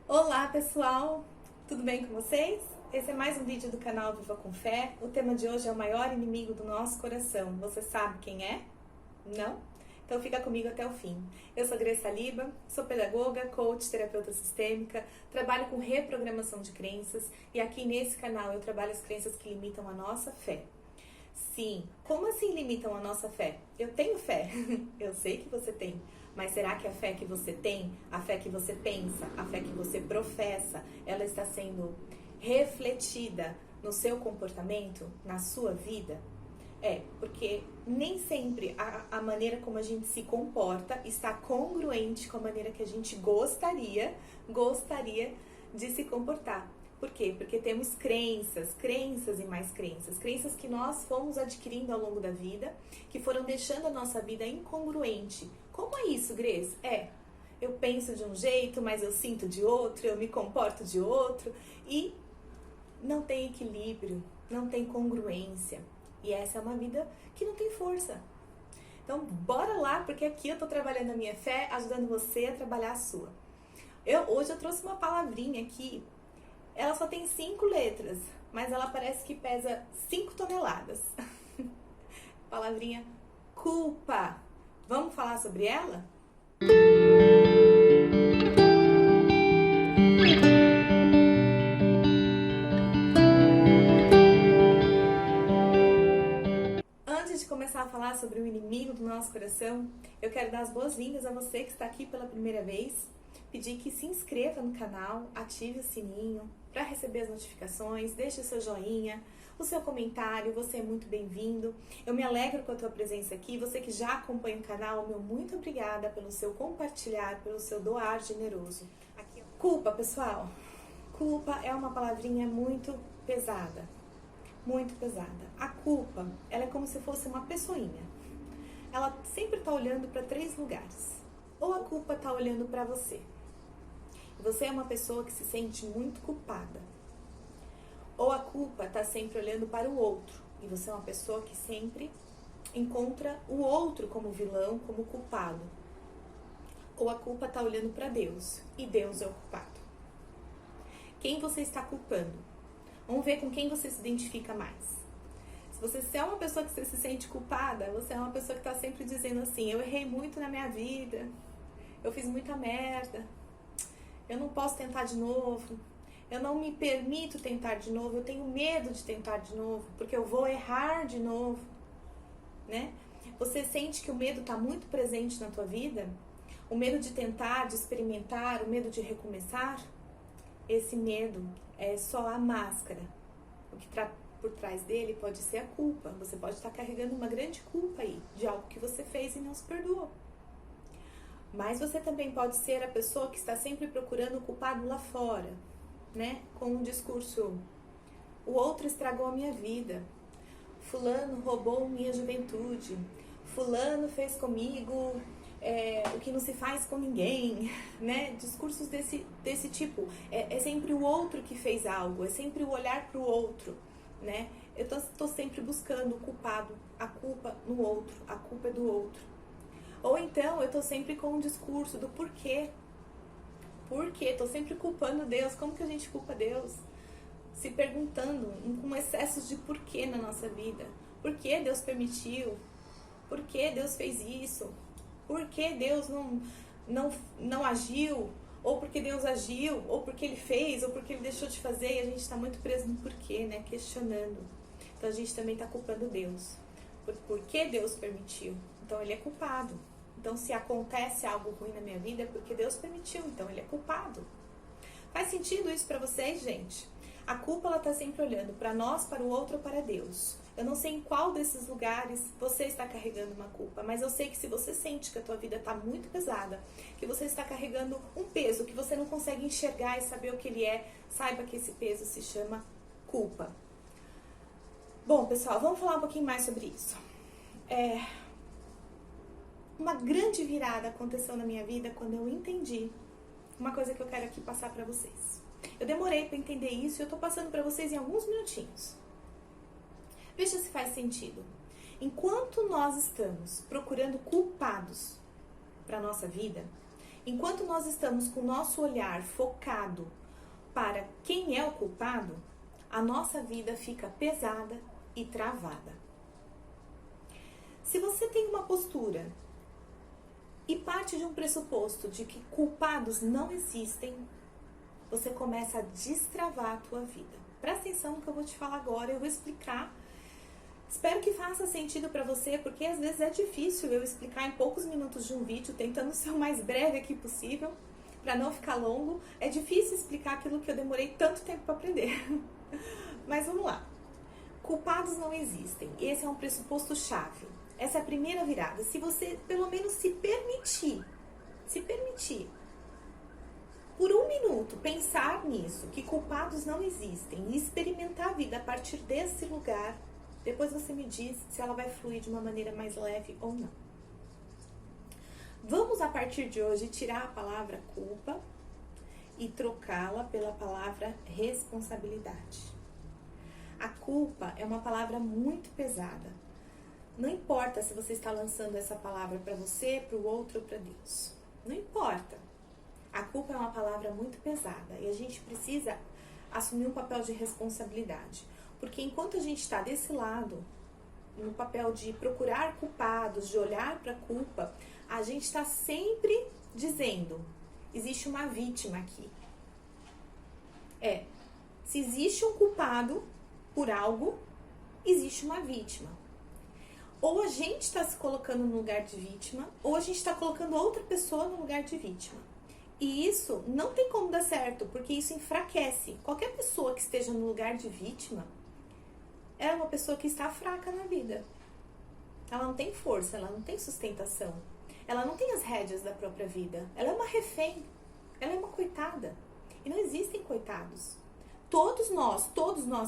Olá pessoal, tudo bem com vocês? Esse é mais um vídeo do canal Viva com Fé. O tema de hoje é o maior inimigo do nosso coração. Você sabe quem é? Não? Então fica comigo até o fim. Eu sou Grace Saliba, sou pedagoga, coach, terapeuta sistêmica, trabalho com reprogramação de crenças e aqui nesse canal eu trabalho as crenças que limitam a nossa fé. Sim, como assim limitam a nossa fé? Eu tenho fé, eu sei que você tem. Mas será que a fé que você tem, a fé que você pensa, a fé que você professa, ela está sendo refletida no seu comportamento, na sua vida? Porque nem sempre a maneira como a gente se comporta está congruente com a maneira que a gente gostaria de se comportar. Por quê? Porque temos crenças e mais crenças que nós fomos adquirindo ao longo da vida, que foram deixando a nossa vida incongruente. Como é isso, Grace? Eu penso de um jeito, mas eu sinto de outro, eu me comporto de outro e não tem equilíbrio, não tem congruência. E essa é uma vida que não tem força. Então, bora lá, porque aqui eu tô trabalhando a minha fé, ajudando você a trabalhar a sua. Hoje eu trouxe uma palavrinha aqui. Ela só tem 5 letras, mas ela parece que pesa 5 toneladas. Palavrinha culpa. Vamos falar sobre ela? Antes de começar a falar sobre o inimigo do nosso coração, eu quero dar as boas-vindas a você que está aqui pela primeira vez. Pedir que se inscreva no canal, ative o sininho para receber as notificações, deixe o seu joinha, o seu comentário, você é muito bem-vindo. Eu me alegro com a tua presença aqui. Você que já acompanha o canal, meu muito obrigada pelo seu compartilhar, pelo seu doar generoso. Culpa, pessoal. Culpa é uma palavrinha muito pesada. Muito pesada. A culpa, ela é como se fosse uma pessoinha. Ela sempre está olhando para 3 lugares. Ou a culpa está olhando para você. Você é uma pessoa que se sente muito culpada. Ou a culpa está sempre olhando para o outro. E você é uma pessoa que sempre encontra o outro como vilão, como culpado. Ou a culpa está olhando para Deus. E Deus é o culpado. Quem você está culpando? Vamos ver com quem você se identifica mais. Se você é uma pessoa que você se sente culpada, você é uma pessoa que está sempre dizendo assim: eu errei muito na minha vida, eu fiz muita merda, eu não posso tentar de novo, eu não me permito tentar de novo, eu tenho medo de tentar de novo, porque eu vou errar de novo, né? Você sente que o medo está muito presente na tua vida? O medo de tentar, de experimentar, o medo de recomeçar? Esse medo é só a máscara. O que por trás dele pode ser a culpa. Você pode estar carregando uma grande culpa aí, de algo que você fez e não se perdoou. Mas você também pode ser a pessoa que está sempre procurando o culpado lá fora, né? Com um discurso: o outro estragou a minha vida, fulano roubou minha juventude, fulano fez comigo o que não se faz com ninguém, né? Discursos desse tipo. É sempre o outro que fez algo, é sempre o olhar para o outro, né? Eu tô sempre buscando o culpado, a culpa no outro, a culpa é do outro. Ou então eu tô sempre com um discurso do porquê. Por quê? Tô sempre culpando Deus. Como que a gente culpa Deus? Se perguntando com excessos de porquê na nossa vida. Por que Deus permitiu? Por que Deus fez isso? Por que Deus não agiu? Ou porque Deus agiu? Ou porque Ele fez? Ou porque Ele deixou de fazer? E a gente está muito preso no porquê, né? Questionando. Então a gente também está culpando Deus. Por que Deus permitiu? Então Ele é culpado. Então se acontece algo ruim na minha vida é porque Deus permitiu. Então Ele é culpado. Faz sentido isso para vocês, gente? A culpa, ela tá sempre olhando para nós, para o outro ou para Deus. Eu não sei em qual desses lugares você está carregando uma culpa, mas eu sei que se você sente que a tua vida está muito pesada, que você está carregando um peso que você não consegue enxergar e saber o que ele é, saiba que esse peso se chama culpa. Bom, pessoal, vamos falar um pouquinho mais sobre isso. Uma grande virada aconteceu na minha vida quando eu entendi uma coisa que eu quero aqui passar para vocês. Eu demorei para entender isso e eu tô passando para vocês em alguns minutinhos. Veja se faz sentido. Enquanto nós estamos procurando culpados para nossa vida, Enquanto nós estamos com o nosso olhar focado para quem é o culpado, a nossa vida fica pesada e travada. Se você tem uma postura e parte de um pressuposto de que culpados não existem, você começa a destravar a tua vida. Presta atenção no que eu vou te falar agora, eu vou explicar. Espero que faça sentido para você, porque às vezes é difícil eu explicar em poucos minutos de um vídeo, tentando ser o mais breve aqui possível, para não ficar longo. É difícil explicar aquilo que eu demorei tanto tempo para aprender. Mas vamos lá. Culpados não existem. Esse é um pressuposto chave. Essa é a primeira virada. Se você pelo menos se permitir, por um minuto, pensar nisso, que culpados não existem, e experimentar a vida a partir desse lugar, depois você me diz se ela vai fluir de uma maneira mais leve ou não. Vamos, a partir de hoje, tirar a palavra culpa e trocá-la pela palavra responsabilidade. A culpa é uma palavra muito pesada. Não importa se você está lançando essa palavra para você, para o outro ou para Deus. Não importa. A culpa é uma palavra muito pesada e a gente precisa assumir um papel de responsabilidade. Porque enquanto a gente está desse lado, no papel de procurar culpados, de olhar para a culpa, a gente está sempre dizendo, existe uma vítima aqui. Se existe um culpado por algo, existe uma vítima. Ou a gente está se colocando no lugar de vítima, ou a gente está colocando outra pessoa no lugar de vítima. E isso não tem como dar certo, porque isso enfraquece. Qualquer pessoa que esteja no lugar de vítima é uma pessoa que está fraca na vida. Ela não tem força, ela não tem sustentação. Ela não tem as rédeas da própria vida. Ela é uma refém. Ela é uma coitada. E não existem coitados. Todos nós,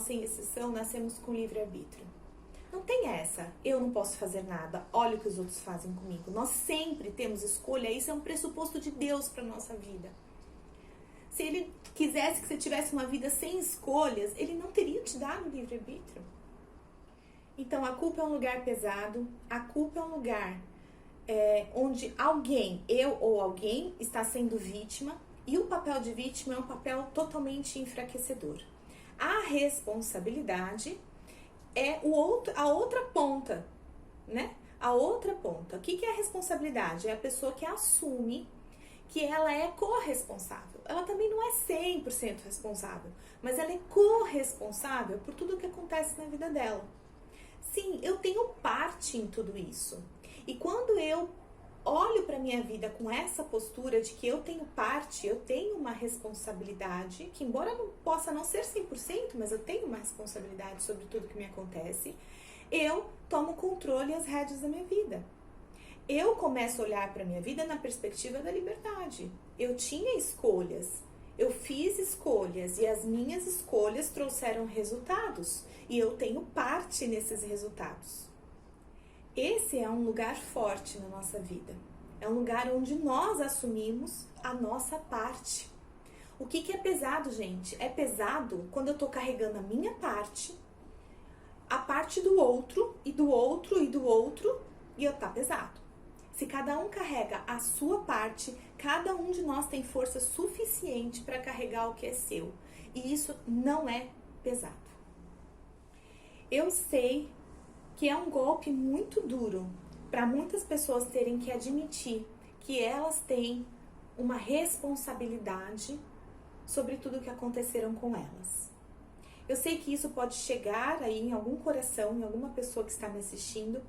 sem exceção, nascemos com livre-arbítrio. Não tem essa, eu não posso fazer nada, olha o que os outros fazem comigo. Nós sempre temos escolha, isso é um pressuposto de Deus para a nossa vida. Se Ele quisesse que você tivesse uma vida sem escolhas, Ele não teria te dado livre-arbítrio. Então, a culpa é um lugar pesado, a culpa é um lugar onde alguém, eu ou alguém, está sendo vítima, e o papel de vítima é um papel totalmente enfraquecedor. A responsabilidade é a outra ponta, né? A outra ponta. O que é a responsabilidade? É a pessoa que assume que ela é corresponsável. Ela também não é 100% responsável, mas ela é corresponsável por tudo o que acontece na vida dela. Sim, eu tenho parte em tudo isso. E quando eu olho para minha vida com essa postura de que eu tenho parte, eu tenho uma responsabilidade, que embora não possa não ser 100%, mas eu tenho uma responsabilidade sobre tudo que me acontece, eu tomo controle e as rédeas da minha vida. Eu começo a olhar para minha vida na perspectiva da liberdade. Eu tinha escolhas, eu fiz escolhas e as minhas escolhas trouxeram resultados e eu tenho parte nesses resultados. Esse é um lugar forte na nossa vida. É um lugar onde nós assumimos a nossa parte. O que é pesado, gente? É pesado quando eu tô carregando a minha parte, a parte do outro, e do outro, e do outro, e tá pesado. Se cada um carrega a sua parte, cada um de nós tem força suficiente para carregar o que é seu. E isso não é pesado. Eu sei que é um golpe muito duro para muitas pessoas terem que admitir que elas têm uma responsabilidade sobre tudo que aconteceram com elas. Eu sei que isso pode chegar aí em algum coração, em alguma pessoa que está me assistindo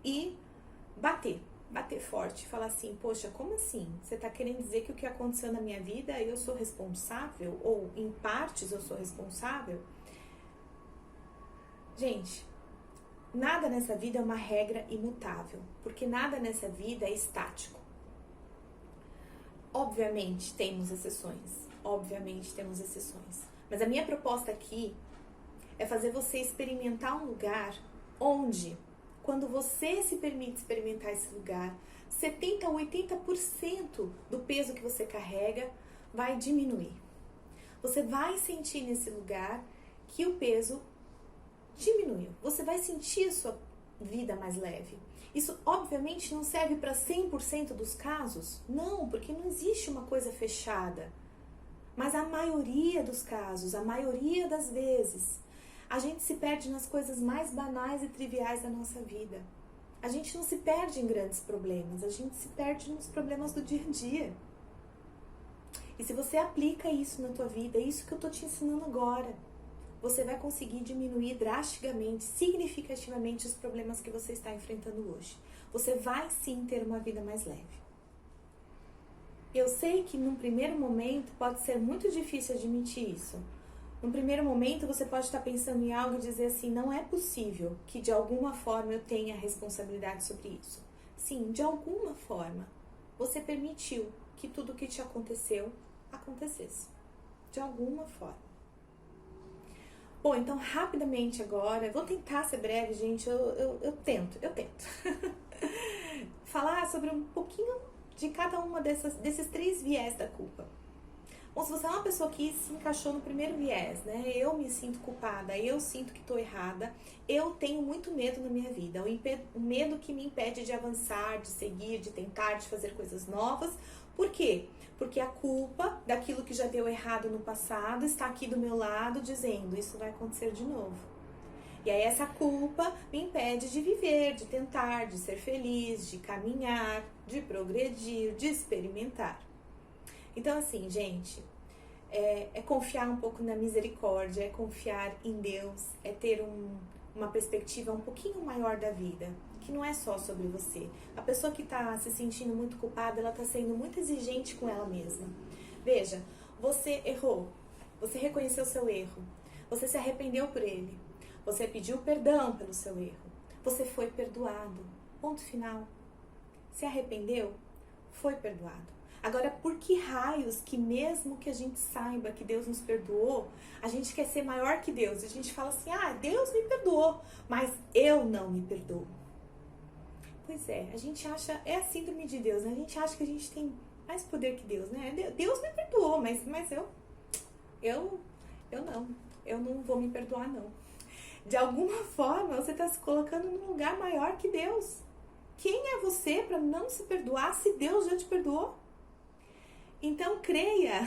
e bater forte, falar assim, poxa, como assim? Você está querendo dizer que o que aconteceu na minha vida eu sou responsável? Ou em partes eu sou responsável? Gente, nada nessa vida é uma regra imutável, porque nada nessa vida é estático. Obviamente temos exceções, mas a minha proposta aqui é fazer você experimentar um lugar onde, quando você se permite experimentar esse lugar, 70% a 80% do peso que você carrega vai diminuir. Você vai sentir nesse lugar que o peso diminuiu. Você vai sentir a sua vida mais leve. Isso obviamente não serve para 100% dos casos? Não, porque não existe uma coisa fechada. Mas a maioria dos casos, a maioria das vezes, a gente se perde nas coisas mais banais e triviais da nossa vida. A gente não se perde em grandes problemas, a gente se perde nos problemas do dia a dia. E se você aplica isso na tua vida, é isso que eu tô te ensinando agora, você vai conseguir diminuir drasticamente, significativamente os problemas que você está enfrentando hoje. Você vai sim ter uma vida mais leve. Eu sei que num primeiro momento pode ser muito difícil admitir isso. Num primeiro momento você pode estar pensando em algo e dizer assim, não é possível que de alguma forma eu tenha responsabilidade sobre isso. Sim, de alguma forma você permitiu que tudo o que te aconteceu, acontecesse. De alguma forma. Bom, então rapidamente agora, vou tentar ser breve, gente, eu tento. Falar sobre um pouquinho de cada uma desses 3 viés da culpa. Bom, se você é uma pessoa que se encaixou no primeiro viés, né? Eu me sinto culpada, eu sinto que estou errada, eu tenho muito medo na minha vida. O medo que me impede de avançar, de seguir, de tentar, de fazer coisas novas. Por quê? Porque a culpa daquilo que já deu errado no passado está aqui do meu lado dizendo, isso vai acontecer de novo. E aí essa culpa me impede de viver, de tentar, de ser feliz, de caminhar, de progredir, de experimentar. Então assim, gente, é confiar um pouco na misericórdia, é confiar em Deus, é ter uma perspectiva um pouquinho maior da vida, que não é só sobre você. A pessoa que está se sentindo muito culpada, ela está sendo muito exigente com ela mesma. Veja, você errou, você reconheceu o seu erro, você se arrependeu por ele, você pediu perdão pelo seu erro, você foi perdoado. Ponto final. Se arrependeu, foi perdoado. Agora, por que raios que mesmo que a gente saiba que Deus nos perdoou, a gente quer ser maior que Deus? A gente fala assim, Deus me perdoou, mas eu não me perdoo. Pois é, a gente acha, é a síndrome de Deus, né? A gente acha que a gente tem mais poder que Deus, né? Deus me perdoou, mas eu não vou me perdoar, não. De alguma forma, você está se colocando num lugar maior que Deus. Quem é você para não se perdoar se Deus já te perdoou? Então creia,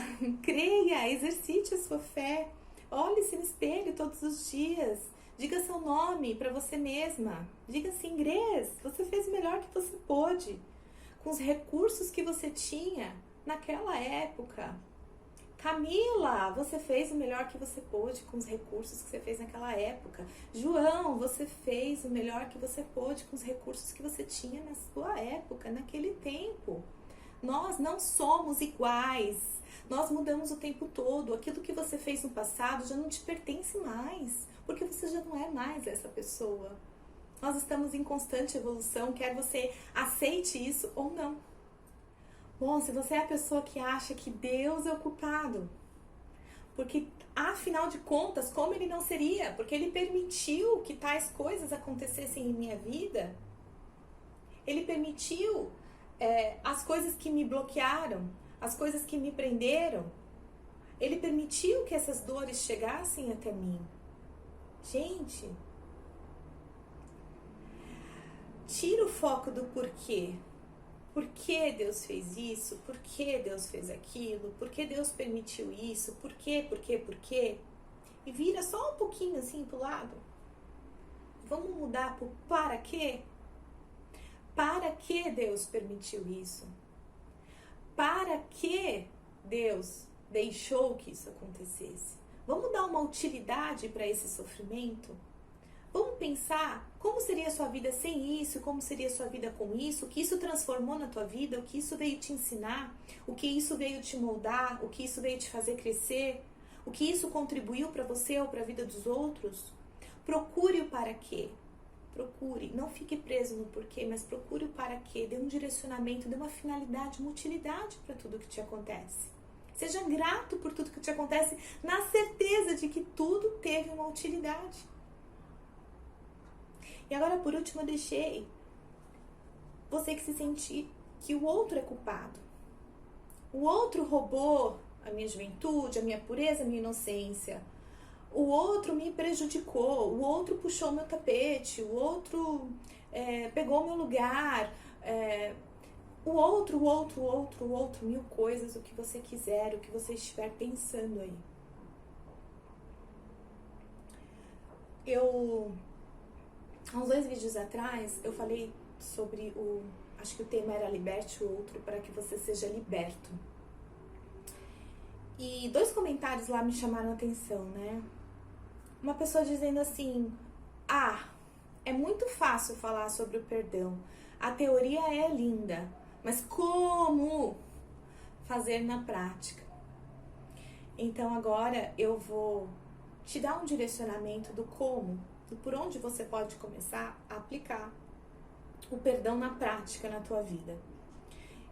exercite a sua fé, olhe-se no espelho todos os dias, diga seu nome para você mesma, diga assim, Grace, você fez o melhor que você pôde, com os recursos que você tinha naquela época. Camila, você fez o melhor que você pôde com os recursos que você fez naquela época. João, você fez o melhor que você pôde com os recursos que você tinha na sua época, naquele tempo. Nós não somos iguais, nós mudamos o tempo todo, aquilo que você fez no passado já não te pertence mais, porque você já não é mais essa pessoa. Nós estamos em constante evolução, quer você aceite isso ou não. Bom, se você é a pessoa que acha que Deus é o culpado, porque afinal de contas, como ele não seria? Porque ele permitiu que tais coisas acontecessem em minha vida, ele permitiu as coisas que me bloquearam, as coisas que me prenderam, ele permitiu que essas dores chegassem até mim. Gente, tira o foco do porquê. Por que Deus fez isso? Por que Deus fez aquilo? Por que Deus permitiu isso? Por quê? E vira só um pouquinho assim pro lado. Vamos mudar pro para quê? Para que Deus permitiu isso? Para que Deus deixou que isso acontecesse? Vamos dar uma utilidade para esse sofrimento? Vamos pensar como seria a sua vida sem isso, como seria a sua vida com isso, o que isso transformou na tua vida, o que isso veio te ensinar, o que isso veio te moldar, o que isso veio te fazer crescer, o que isso contribuiu para você ou para a vida dos outros? Procure o para quê. Procure, não fique preso no porquê, mas procure o para quê, dê um direcionamento, dê uma finalidade, uma utilidade para tudo que te acontece. Seja grato por tudo que te acontece, na certeza de que tudo teve uma utilidade. E agora, por último, eu deixei você que se sente que o outro é culpado. O outro roubou a minha juventude, a minha pureza, a minha inocência. O outro me prejudicou, o outro puxou meu tapete, o outro pegou meu lugar, o outro, mil coisas, o que você quiser, o que você estiver pensando aí. Há uns 2 vídeos atrás, eu falei sobre acho que o tema era liberte o outro para que você seja liberto. E 2 comentários lá me chamaram a atenção, né? Uma pessoa dizendo assim, é muito fácil falar sobre o perdão. A teoria é linda, mas como fazer na prática? Então agora eu vou te dar um direcionamento do como, do por onde você pode começar a aplicar o perdão na prática na tua vida.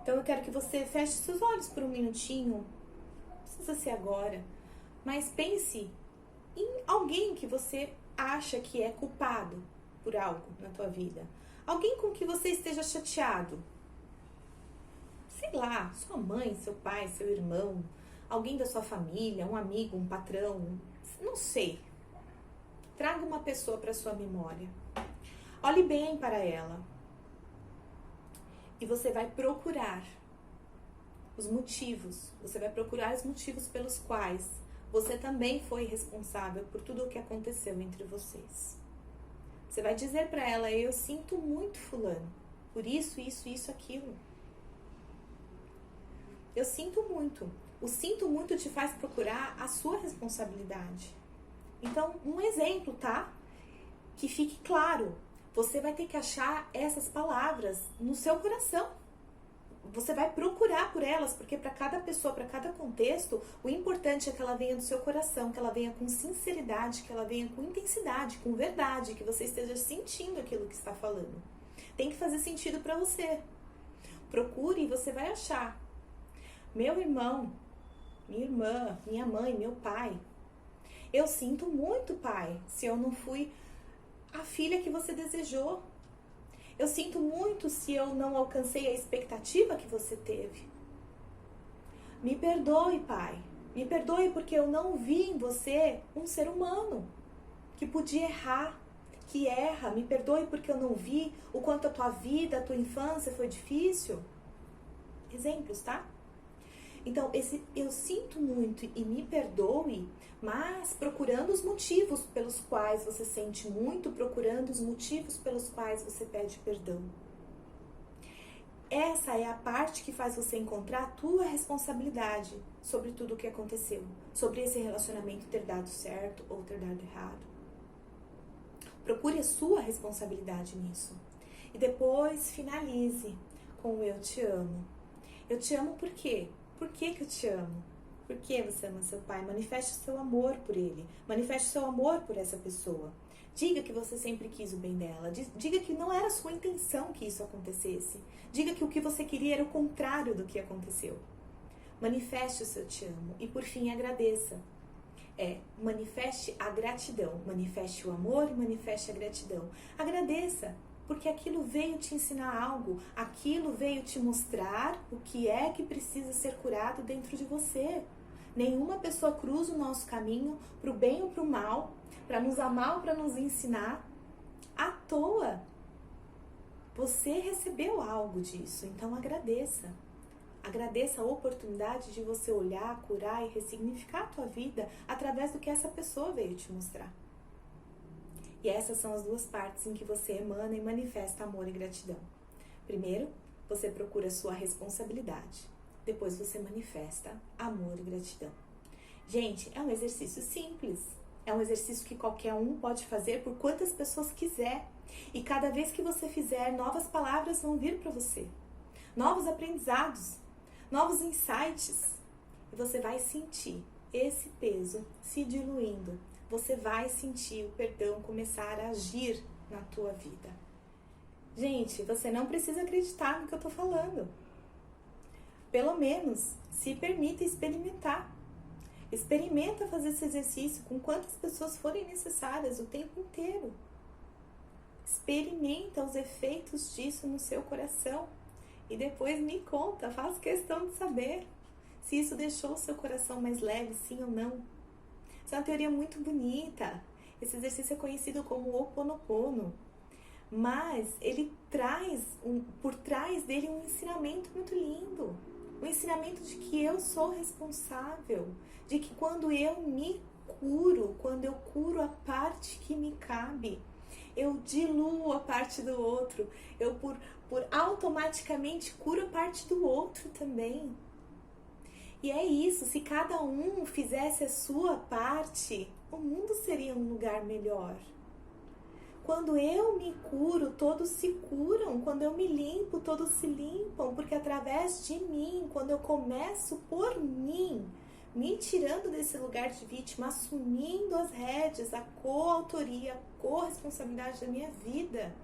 Então eu quero que você feche seus olhos por um minutinho, não precisa ser agora, mas pense em alguém que você acha que é culpado por algo na tua vida. Alguém com que você esteja chateado. Sei lá, sua mãe, seu pai, seu irmão, alguém da sua família, um amigo, um patrão, não sei. Traga uma pessoa para sua memória. Olhe bem para ela. E você vai procurar os motivos. Você vai procurar os motivos pelos quais você também foi responsável por tudo o que aconteceu entre vocês. Você vai dizer para ela, eu sinto muito fulano, por isso, aquilo. Eu sinto muito. O sinto muito te faz procurar a sua responsabilidade. Então, um exemplo, tá? Que fique claro. Você vai ter que achar essas palavras no seu coração. Você vai procurar por elas, porque para cada pessoa, para cada contexto, o importante é que ela venha do seu coração, que ela venha com sinceridade, que ela venha com intensidade, com verdade, que você esteja sentindo aquilo que está falando. Tem que fazer sentido para você. Procure e você vai achar. Meu irmão, minha irmã, minha mãe, meu pai. Eu sinto muito, pai, se eu não fui a filha que você desejou. Eu sinto muito se eu não alcancei a expectativa que você teve. Me perdoe, pai. Me perdoe porque eu não vi em você um ser humano que podia errar, que erra. Me perdoe porque eu não vi o quanto a tua vida, a tua infância foi difícil. Exemplos, tá? Então, esse eu sinto muito e me perdoe, mas procurando os motivos pelos quais você sente muito, procurando os motivos pelos quais você pede perdão. Essa é a parte que faz você encontrar a tua responsabilidade sobre tudo o que aconteceu, sobre esse relacionamento ter dado certo ou ter dado errado. Procure a sua responsabilidade nisso. E depois finalize com o eu te amo. Eu te amo por quê? Por que eu te amo? Por que você ama seu pai? Manifeste o seu amor por ele. Manifeste o seu amor por essa pessoa. Diga que você sempre quis o bem dela. Diga que não era sua intenção que isso acontecesse. Diga que o que você queria era o contrário do que aconteceu. Manifeste o seu te amo. E por fim, agradeça. Manifeste a gratidão. Manifeste o amor e manifeste a gratidão. Agradeça. Porque aquilo veio te ensinar algo, aquilo veio te mostrar o que é que precisa ser curado dentro de você. Nenhuma pessoa cruza o nosso caminho para o bem ou para o mal, para nos amar ou para nos ensinar, à toa. Você recebeu algo disso, então agradeça. Agradeça a oportunidade de você olhar, curar e ressignificar a tua vida através do que essa pessoa veio te mostrar. E essas são as 2 partes em que você emana e manifesta amor e gratidão. Primeiro, você procura a sua responsabilidade. Depois você manifesta amor e gratidão. Gente, é um exercício simples. É um exercício que qualquer um pode fazer por quantas pessoas quiser. E cada vez que você fizer, novas palavras vão vir para você. Novos aprendizados, novos insights. E você vai sentir esse peso se diluindo. Você vai sentir o perdão começar a agir na tua vida. Gente, você não precisa acreditar no que eu tô falando. Pelo menos, se permita experimentar. Experimenta fazer esse exercício com quantas pessoas forem necessárias o tempo inteiro. Experimenta os efeitos disso no seu coração. E depois me conta, faço questão de saber se isso deixou o seu coração mais leve, sim ou não. Isso é uma teoria muito bonita. Esse exercício é conhecido como Ho'oponopono. mas ele traz por trás dele um ensinamento muito lindo. O ensinamento de que eu sou responsável, de que quando eu me curo, quando eu curo a parte que me cabe, eu diluo a parte do outro, eu por automaticamente curo a parte do outro também. E é isso, se cada um fizesse a sua parte, o mundo seria um lugar melhor. Quando eu me curo, todos se curam. Quando eu me limpo, todos se limpam. Porque através de mim, quando eu começo por mim, me tirando desse lugar de vítima, assumindo as rédeas, a coautoria, a corresponsabilidade da minha vida.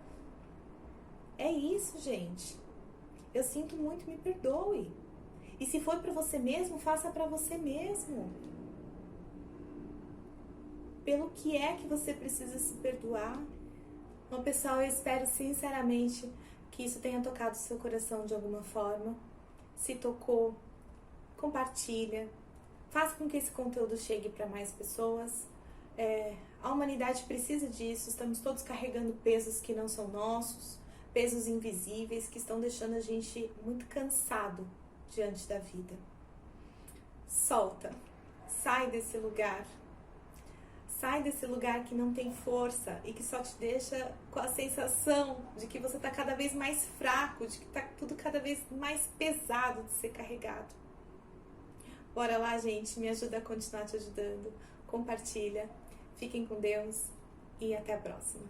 É isso, gente. Eu sinto muito, me perdoe. E se for para você mesmo, faça para você mesmo. Pelo que é que você precisa se perdoar? Bom, pessoal, eu espero sinceramente que isso tenha tocado o seu coração de alguma forma. Se tocou, compartilha. Faça com que esse conteúdo chegue para mais pessoas. A humanidade precisa disso. Estamos todos carregando pesos que não são nossos, pesos invisíveis que estão deixando a gente muito cansado diante da vida. Solta. Sai desse lugar. Sai desse lugar que não tem força e que só te deixa com a sensação de que você está cada vez mais fraco, de que está tudo cada vez mais pesado de ser carregado. Bora lá, gente, me ajuda a continuar te ajudando. Compartilha, fiquem com Deus e até a próxima.